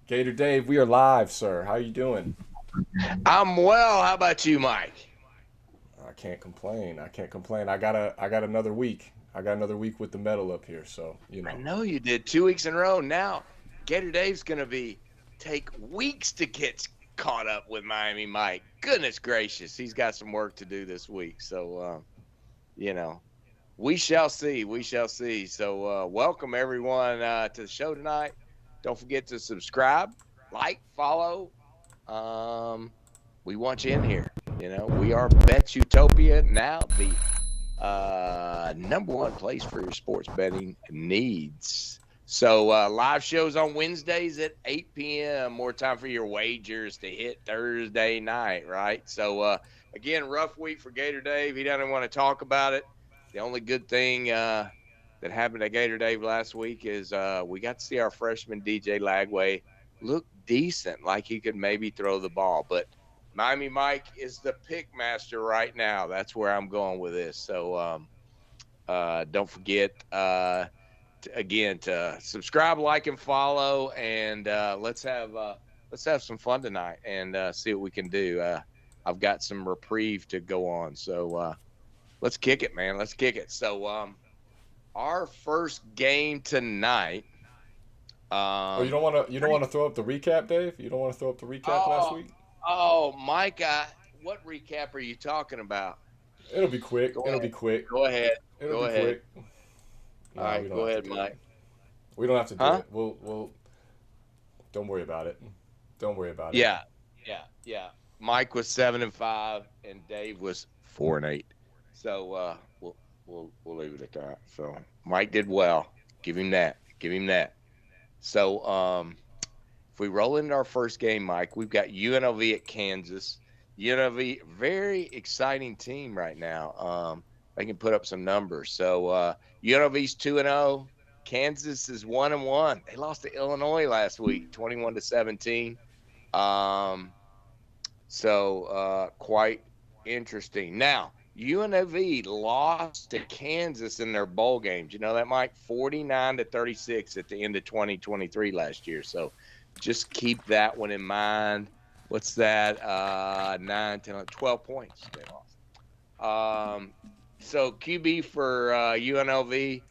Gator Dave, we are live, sir. How you doing? I'm well. How about you, Mike? I can't complain. I can't complain. I got another week. I got another week with the medal up here, so I know you did 2 weeks in a row. Now, Gator Dave's going to be take weeks to get caught up with Miami Mike. Goodness gracious, he's got some work to do this week. So, you know, we shall see. We shall see. So, welcome everyone to the show tonight. Don't forget to subscribe, like, follow. We want you in here. We are Bets Utopia now, the number one place for your sports betting needs. So live shows on Wednesdays at 8 p.m. More time for your wagers to hit Thursday night, right? So, again, rough week for Gator Dave. He doesn't want to talk about it. The only good thing that happened to Gator Dave last week is we got to see our freshman DJ Lagway look decent, like he could maybe throw the ball. But Miami Mike is the pick master right now. That's where I'm going with this. So don't forget, to subscribe, like, and follow. And let's have some fun tonight and see what we can do. I've got some reprieve to go on. So let's kick it, man. Let's kick it. So our first game tonight. you don't want to throw up the recap, Dave? You don't want to throw up the recap last week? Oh, Mike, what recap are you talking about? It'll be quick. It'll be quick. Go ahead. It'll Go be ahead. quick. All right, go ahead, Mike. We don't have to do Huh? it. We'll. Don't worry about it. Don't worry about it. Yeah. Mike was 7-5, and Dave was 4-8. So we'll leave it at that. So Mike did well. Give him that. So if we roll into our first game, Mike, we've got UNLV at Kansas. UNLV, very exciting team right now. They can put up some numbers. So UNLV's 2-0. Kansas is 1-1. They lost to Illinois last week, 21-17. So quite interesting. Now, UNLV lost to Kansas in their bowl games. You know that, Mike? 49-36 at the end of 2023 last year. So just keep that one in mind. What's that? 9, 10, 12 points they lost. So QB for UNLV,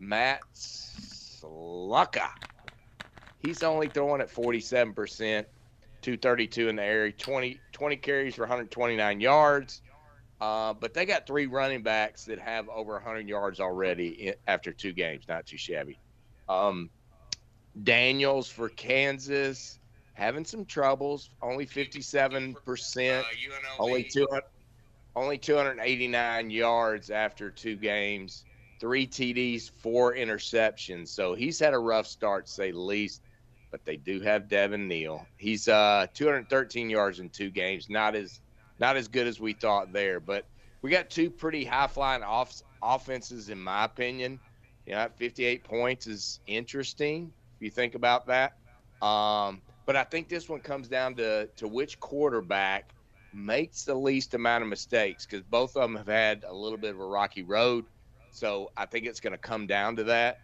Matt Slucka. He's only throwing at 47%, 232 in the air, 20 carries for 129 yards. But they got 3 running backs that have over 100 yards already after 2 games. Not too shabby. Daniels for Kansas, having some troubles. Only 57%. Only 289 yards after 2 games. 3 TDs, 4 interceptions. So he's had a rough start, to say the least. But they do have Devin Neal. He's 213 yards in 2 games. Not as good as we thought there. But we got 2 pretty high-flying offenses, in my opinion. 58 points is interesting if you think about that. But I think this one comes down to which quarterback makes the least amount of mistakes, because both of them have had a little bit of a rocky road. So I think it's going to come down to that.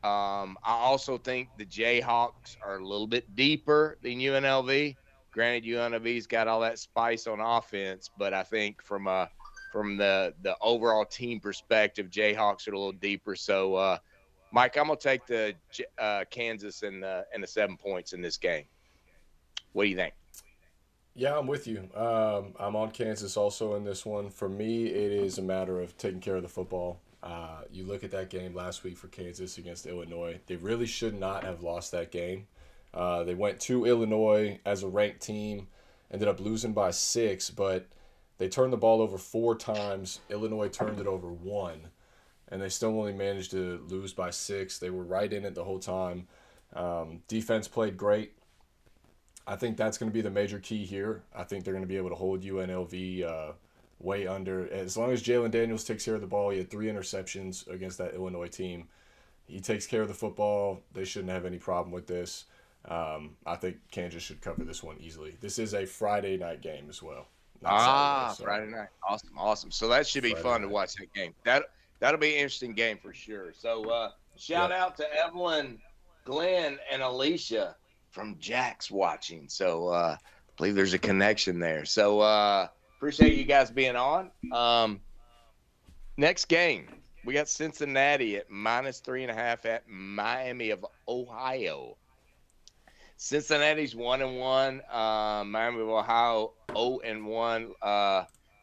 I also think the Jayhawks are a little bit deeper than UNLV. Granted, UNLV's got all that spice on offense, but I think from the overall team perspective, Jayhawks are a little deeper. So, Mike, I'm gonna take the Kansas and the 7 points in this game. What do you think? Yeah, I'm with you. I'm on Kansas also in this one. For me, it is a matter of taking care of the football. You look at that game last week for Kansas against Illinois. They really should not have lost that game. They went to Illinois as a ranked team, ended up losing by 6, but they turned the ball over 4 times. Illinois turned it over 1, and they still only managed to lose by 6. They were right in it the whole time. Defense played great. I think that's going to be the major key here. I think they're going to be able to hold UNLV way under. As long as Jalen Daniels takes care of the ball, he had 3 interceptions against that Illinois team. He takes care of the football. They shouldn't have any problem with this. I think Kansas should cover this one easily. This is a Friday night game as well. Saturday, so. Friday night. Awesome. So that should be Friday fun night. To watch that game. That'll be an interesting game for sure. So shout out to Evelyn, Glenn, and Alicia from Jack's watching. So I believe there's a connection there. So appreciate you guys being on. Next game, we got Cincinnati at -3.5 at Miami of Ohio. Cincinnati's 1-1. Miami of Ohio 0-1.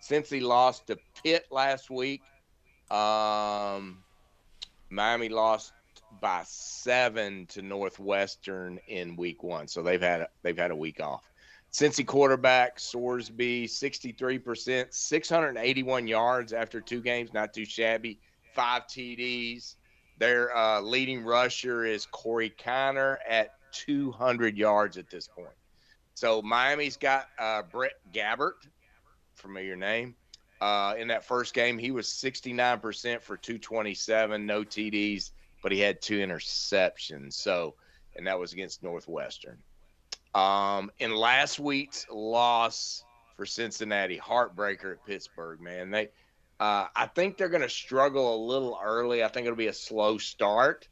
Cincy lost to Pitt last week. Miami lost by 7 to Northwestern in week 1, so they've had a week off. Cincy quarterback Sorsby, 63%, 681 yards after 2 games, not too shabby. 5 TDs. Their leading rusher is Corey Kiner at 200 yards at this point. So Miami's got Brett Gabbert, familiar name. In that first game, he was 69% for 227, no TDs, but he had 2 interceptions. So, and that was against Northwestern. In last week's loss for Cincinnati, heartbreaker at Pittsburgh, man. I think they're going to struggle a little early. I think it'll be a slow start,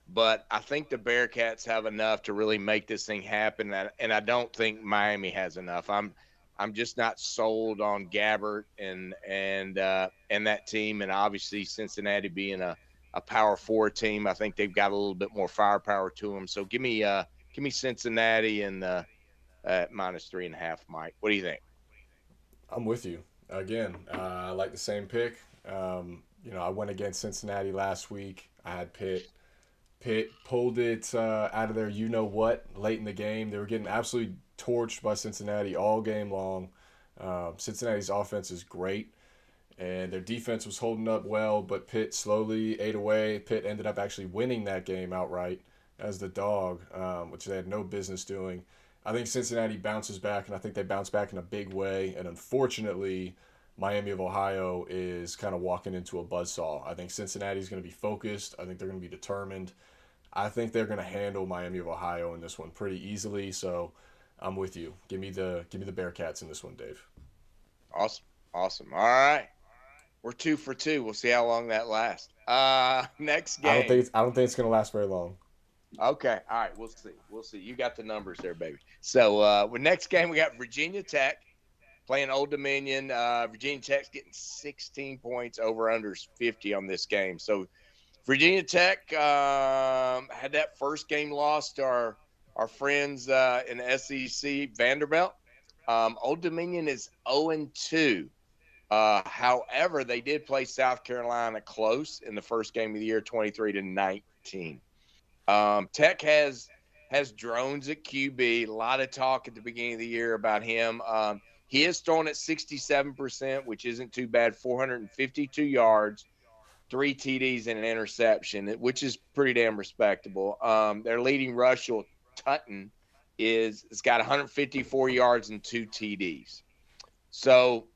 but I think the Bearcats have enough to really make this thing happen, and I don't think Miami has enough. I'm just not sold on Gabbert and that team, and obviously Cincinnati being a Power 4 team, I think they've got a little bit more firepower to them. So give me Cincinnati and at -3.5, Mike. What do you think? I'm with you. Again, I like the same pick. I went against Cincinnati last week. I had Pitt. Pitt pulled it out of their you-know-what late in the game. They were getting absolutely torched by Cincinnati all game long. Cincinnati's offense is great, and their defense was holding up well, but Pitt slowly ate away. Pitt ended up actually winning that game outright as the dog, which they had no business doing. I think Cincinnati bounces back, and I think they bounce back in a big way. And unfortunately, Miami of Ohio is kind of walking into a buzzsaw. I think Cincinnati is going to be focused. I think they're going to be determined. I think they're going to handle Miami of Ohio in this one pretty easily. So I'm with you. Give me the Bearcats in this one, Dave. Awesome. All right, we're 2 for 2. We'll see how long that lasts. Next game. I don't think it's going to last very long. Okay. All right. We'll see. You got the numbers there, baby. So, with next game, we got Virginia Tech playing Old Dominion. Virginia Tech's getting 16 points, over-unders 50 on this game. So, Virginia Tech had that first game lost to our friends in the SEC, Vanderbilt. Old Dominion is 0-2. However, they did play South Carolina close in the first game of the year, 23-19. Tech has drones at QB. A lot of talk at the beginning of the year about him. He is throwing at 67%, which isn't too bad. 452 yards, 3 TDs and an interception, which is pretty damn respectable. Their leading rusher, Tutton, has got 154 yards and 2 TDs. So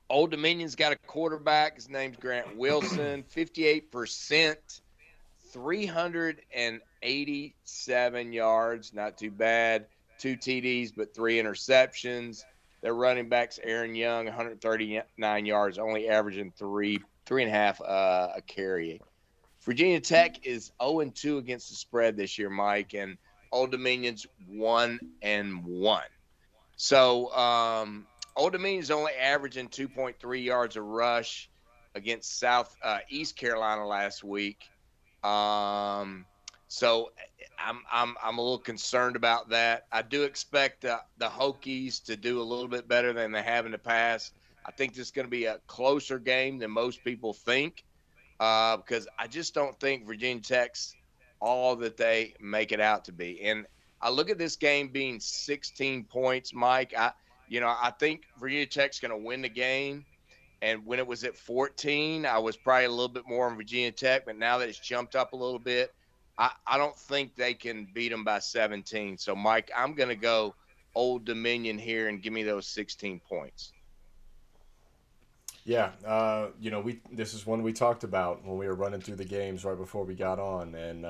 Old Dominion's got a quarterback. His name's Grant Wilson, 58%. 387 yards, not too bad. 2 TDs, but 3 interceptions. Their running backs, Aaron Young, 139 yards, only averaging 3.5 a carry. Virginia Tech is 0-2 against the spread this year, Mike, and Old Dominion's 1-1. So Old Dominion's only averaging 2.3 yards a rush against East Carolina last week. So I'm a little concerned about that. I do expect the Hokies to do a little bit better than they have in the past. I think this is going to be a closer game than most people think, because I just don't think Virginia Tech's all that they make it out to be. And I look at this game being 16 points, Mike. I think Virginia Tech's going to win the game. And when it was at 14, I was probably a little bit more on Virginia Tech. But now that it's jumped up a little bit, I don't think they can beat them by 17. So, Mike, I'm going to go Old Dominion here and give me those 16 points. Yeah, this is one we talked about when we were running through the games right before we got on, and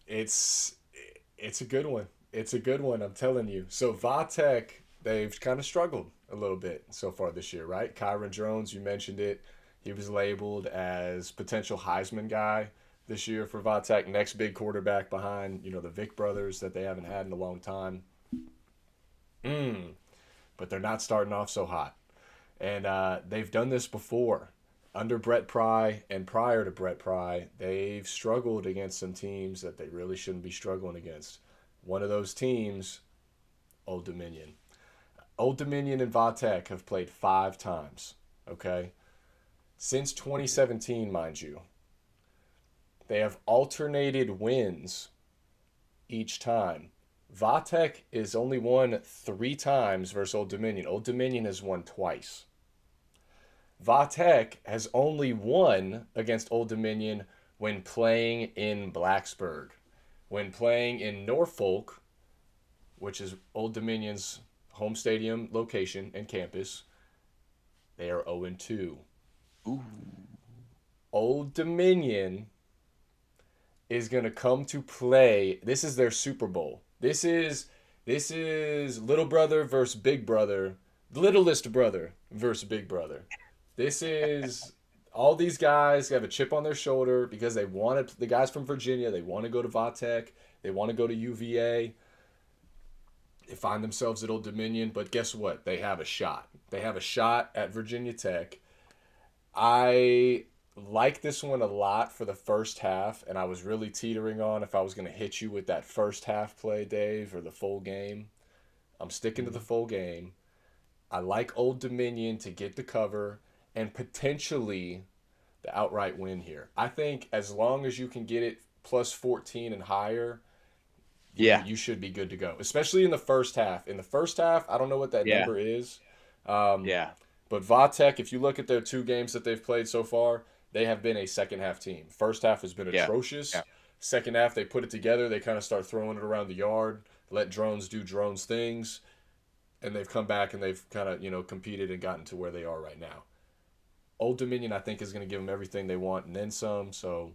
it's a good one. It's a good one, I'm telling you. So Vatek, they've kind of struggled a little bit so far this year, right? Kyron Jones, you mentioned it. He was labeled as potential Heisman guy this year for Vatek. Next big quarterback behind, the Vic brothers that they haven't had in a long time. But they're not starting off so hot. And they've done this before. Under Brett Pry and prior to Brett Pry, they've struggled against some teams that they really shouldn't be struggling against. One of those teams, Old Dominion. Old Dominion and Vatek have played 5 times, okay? Since 2017, mind you. They have alternated wins each time. Vatek is only won 3 times versus Old Dominion. Old Dominion has won twice. Vatek has only won against Old Dominion when playing in Blacksburg. When playing in Norfolk, which is Old Dominion's home stadium location and campus, they are 0-2. Ooh. Old Dominion is going to come to play. This is their Super Bowl. This is little brother versus big brother, littlest brother versus big brother. This is all these guys have a chip on their shoulder because they wanted the guys from Virginia. They want to go to Vatek. They want to go to UVA. They find themselves at Old Dominion, but guess what? They have a shot. They have a shot at Virginia Tech. I like this one a lot for the first half, and I was really teetering on if I was going to hit you with that first half play, Dave, or the full game. I'm sticking to the full game. I like Old Dominion to get the cover and potentially the outright win here. I think as long as you can get it plus 14 and higher, you should be good to go, especially in the first half. In the first half, I don't know what that number is. But Vatek, if you look at their 2 games that they've played so far, they have been a second half team. First half has been atrocious. Second half, they put it together. They kind of start throwing it around the yard, let drones do drones things, and they've come back and they've kind of competed and gotten to where they are right now. Old Dominion, I think, is going to give them everything they want and then some. So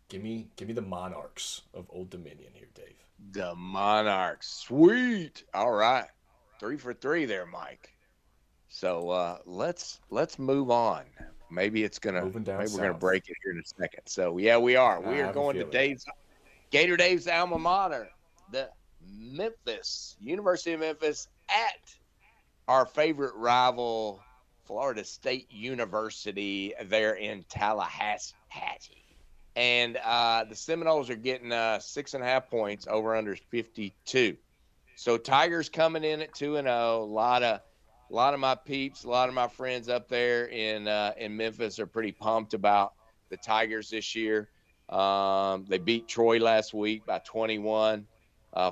give me the Monarchs of Old Dominion here, Dave. The Monarchs. Sweet. All right. 3 for 3 there, Mike. So let's move on. Maybe we're gonna break it here in a second. So we are. We are going to Gator Dave's alma mater, the Memphis, University of Memphis, at our favorite rival, Florida State University, there in Tallahassee. And the Seminoles are getting 6.5 points, over under 52. So Tigers coming in at 2-0. A lot of my peeps, a lot of my friends up there in Memphis are pretty pumped about the Tigers this year. They beat Troy last week by 21.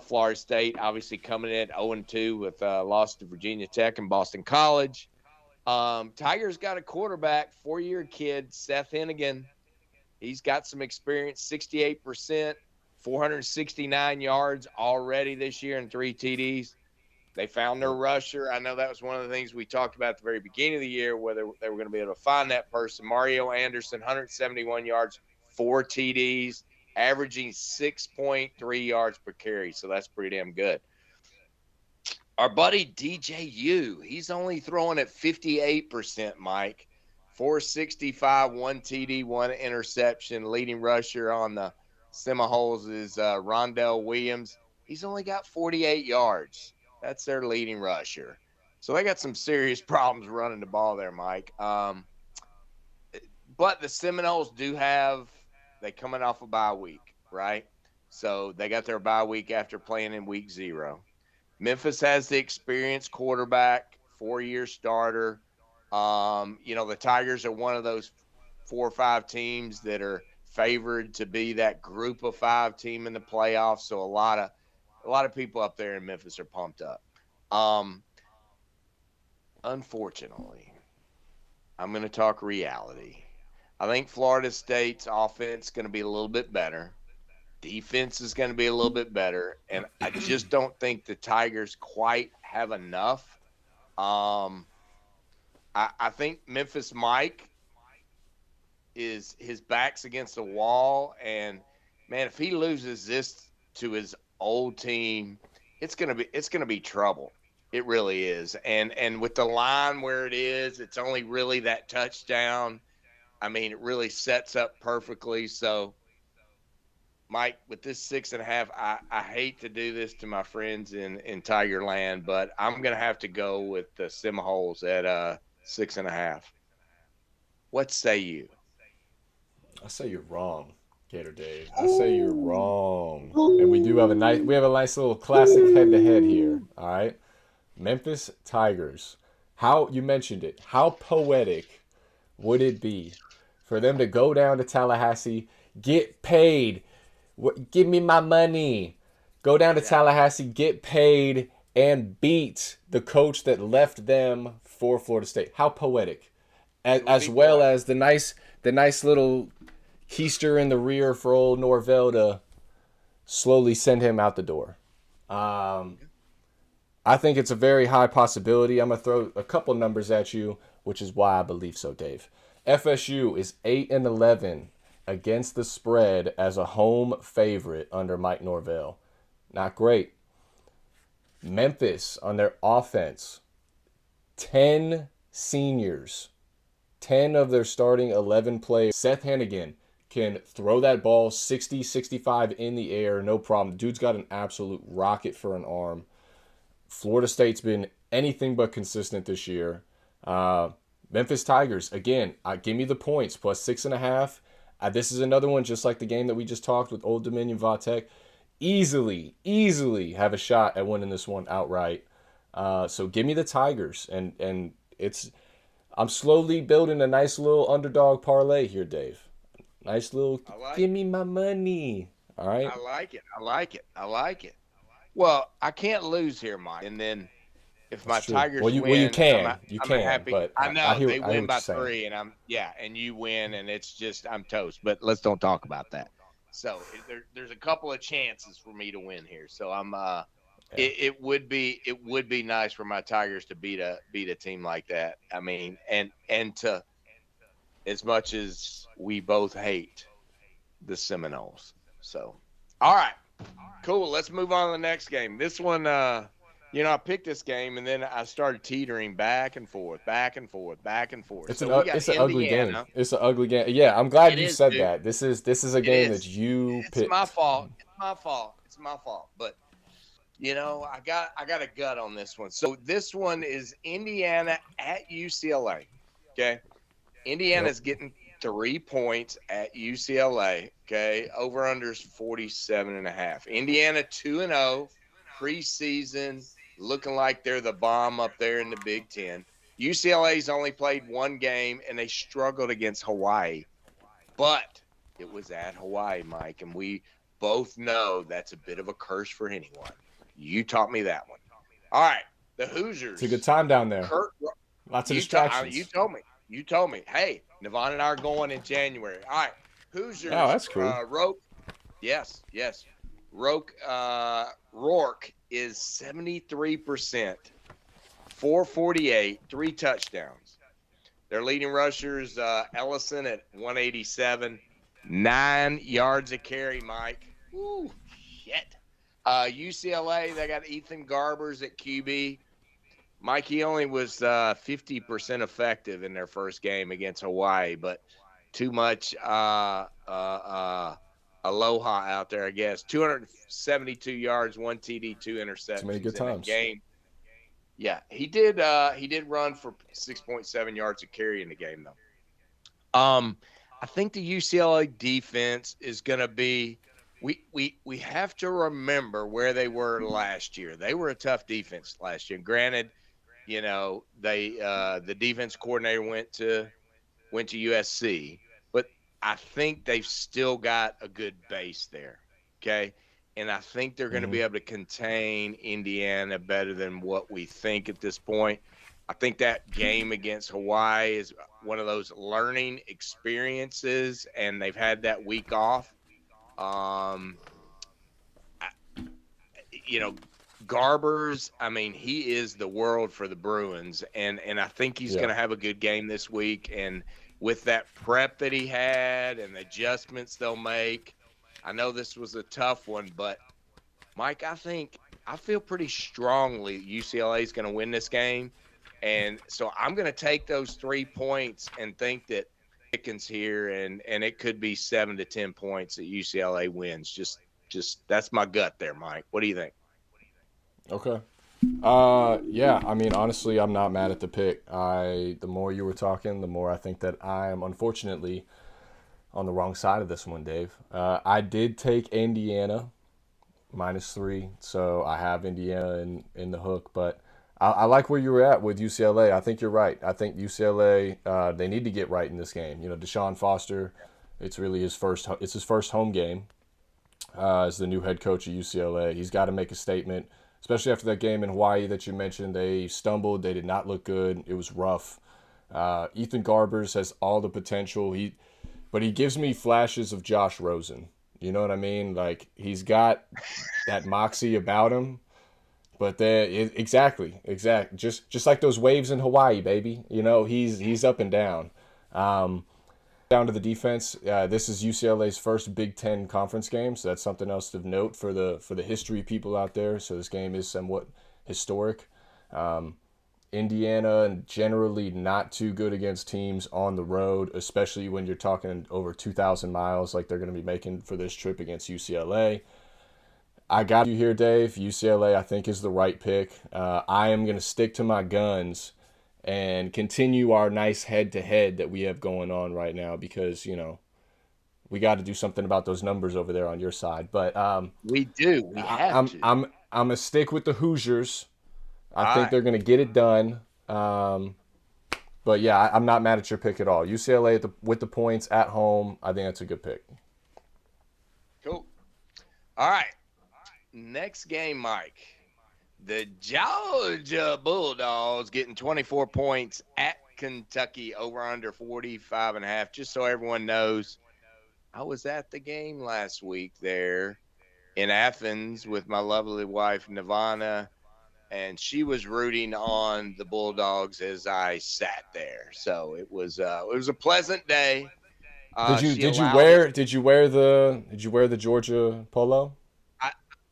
Florida State obviously coming in at 0-2 with loss to Virginia Tech and Boston College. Tigers got a quarterback, 4-year kid, Seth Hennigan. He's got some experience, 68%, 469 yards already this year and 3 TDs. They found their rusher. I know that was one of the things we talked about at the very beginning of the year, whether they were going to be able to find that person. Mario Anderson, 171 yards, 4 TDs, averaging 6.3 yards per carry. So that's pretty damn good. Our buddy DJU, he's only throwing at 58%, Mike. 465, 1 TD, 1 interception. Leading rusher on the Seminoles is Rondell Williams. He's only got 48 yards. That's their leading rusher. So they got some serious problems running the ball there, Mike. But the Seminoles they coming off a bye week, right? So they got their bye week after playing in week 0. Memphis has the experienced quarterback, 4-year starter. The Tigers are one of those 4 or 5 teams that are favored to be that group of 5 team in the playoffs. So a lot of people up there in Memphis are pumped up. Unfortunately, I'm going to talk reality. I think Florida State's offense is going to be a little bit better. Defense is going to be a little bit better. And I just don't think the Tigers quite have enough. I think Memphis Mike his back's against the wall. And, man, if he loses this to his old team, it's gonna be trouble. It really is. And with the line where it is, it's only really that touchdown. I mean, it really sets up perfectly. So Mike, with this 6.5, I hate to do this to my friends in Tigerland, but I'm gonna have to go with the Seminoles at 6.5. What say you? I say you're wrong, Gator Dave. I say you're wrong. And we do have a nice little classic head to head here. All right. Memphis Tigers. How you mentioned it. How poetic would it be for them to go down to Tallahassee, get paid, give me my money, go down to Tallahassee, get paid, and beat the coach that left them for Florida State? How poetic, as well as the nice little keister in the rear for old Norvell to slowly send him out the door. I think it's a very high possibility. I'm going to throw a couple numbers at you, which is why I believe so, Dave. FSU is 8-11 against the spread as a home favorite under Mike Norvell. Not great. Memphis on their offense, 10 seniors, 10 of their starting 11 players. Seth Hennigan can throw that ball 60, 65 in the air, no problem. Dude's got an absolute rocket for an arm. Florida State's been anything but consistent this year. Memphis Tigers, again, give me the points, plus 6.5. This is another one, just like the game that we just talked with Old Dominion Vautech. Easily have a shot at winning this one outright. So give me the Tigers. And I'm slowly building a nice little underdog parlay here, Dave. Nice little, give me my money. All right? I like it. Well, I can't lose here, Mike. And then if my Tigers win, you can. I'm happy. But I know they win by saying. 3, and and you win, and it's just I'm toast. But let's don't talk about that. So there's a couple of chances for me to win here. So I'm it would be nice for my Tigers to beat a team like that. I mean, and to as much as we both hate the Seminoles. So all right. Cool. Let's move on to the next game. This one, I picked this game and then I started teetering back and forth. It's an ugly game. It's an ugly game. Yeah, I'm glad you said that. This is a game that you picked. It's my fault. But I got a gut on this one. So this one is Indiana at UCLA. Okay, Indiana's getting 3 points at UCLA. Okay, over-under's 47.5. Indiana 2-0 preseason, looking like they're the bomb up there in the Big Ten. UCLA's only played one game, and they struggled against Hawaii. But it was at Hawaii, Mike, and we both know that's a bit of a curse for anyone. You taught me that one. All right, the Hoosiers. It's a good time down there. Lots of distractions. You told me. Hey, Navon and I are going in January. All right. Hoosiers. Oh, that's cool. Yes. Rourke is 73%, 448, 3 touchdowns. Their leading rushers, Ellison at 187, 9 yards a carry, Mike. Ooh, shit. UCLA, they got Ethan Garbers at QB. Mike, he only was 50% effective in their first game against Hawaii, but too much aloha out there, I guess. 272 yards, 1 TD, 2 interceptions. Too many good times. Game. Yeah, he did run for 6.7 yards a carry in the game, though. I think the UCLA defense is going to be we have to remember where they were last year. They were a tough defense last year. Granted, the defense coordinator went to USC, but I think they've still got a good base there. Okay. And I think they're going to be able to contain Indiana better than what we think at this point. I think that game against Hawaii is one of those learning experiences, and they've had that week off. Garbers, I mean, he is the world for the Bruins, and I think he's going to have a good game this week. And with that prep that he had and the adjustments they'll make, I know this was a tough one, but Mike, I feel pretty strongly UCLA is going to win this game. And so I'm going to take those 3 points and think that Pickens here, and it could be 7 to 10 points that UCLA wins. Just that's my gut there, Mike. What do you think? Okay. Yeah, I mean, honestly, I'm not mad at the pick. The more you were talking, the more I think that I am unfortunately on the wrong side of this one, Dave. I did take Indiana -3, so I have Indiana in the hook, but I like where you were at with UCLA. I think you're right. I think UCLA, they need to get right in this game. You know, Deshaun Foster, it's really it's his first home game as the new head coach of UCLA. He's got to make a statement, especially after that game in Hawaii that you mentioned. They stumbled. They did not look good. It was rough. Ethan Garbers has all the potential. But he gives me flashes of Josh Rosen. You know what I mean? Like, he's got that moxie about him. But exactly. Just like those waves in Hawaii, baby. You know, he's up and down. Down to the defense. This is UCLA's first Big Ten conference game, so that's something else to note for the history people out there. So this game is somewhat historic. Indiana generally not too good against teams on the road, especially when you're talking over 2,000 miles like they're going to be making for this trip against UCLA. I got you here, Dave. UCLA, I think, is the right pick. I am going to stick to my guns and continue our nice head-to-head that we have going on right now because, you know, we got to do something about those numbers over there on your side. But we do. We have to. I'm going to stick with the Hoosiers. I think they're going to get it done. But, yeah, I'm not mad at your pick at all. UCLA with the points at home, I think that's a good pick. Cool. All right. Next game, Mike. The Georgia Bulldogs getting 24 points at Kentucky, over under 45.5. Just so everyone knows, I was at the game last week there in Athens with my lovely wife, Nirvana, and she was rooting on the Bulldogs as I sat there. So it was a pleasant day. Did you wear the Georgia polo?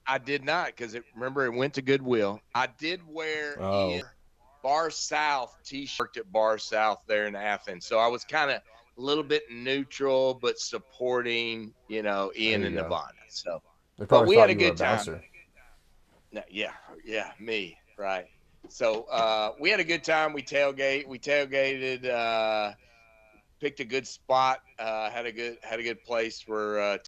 I did not, because remember it went to Goodwill. I did wear Ian Bar South T-shirt at Bar South there in Athens, so I was kind of a little bit neutral but supporting, you know, Ian and Nirvana. So, but we had a good time. Yeah, me, right. So we had a good time. We tailgated, picked a good spot, had a good place for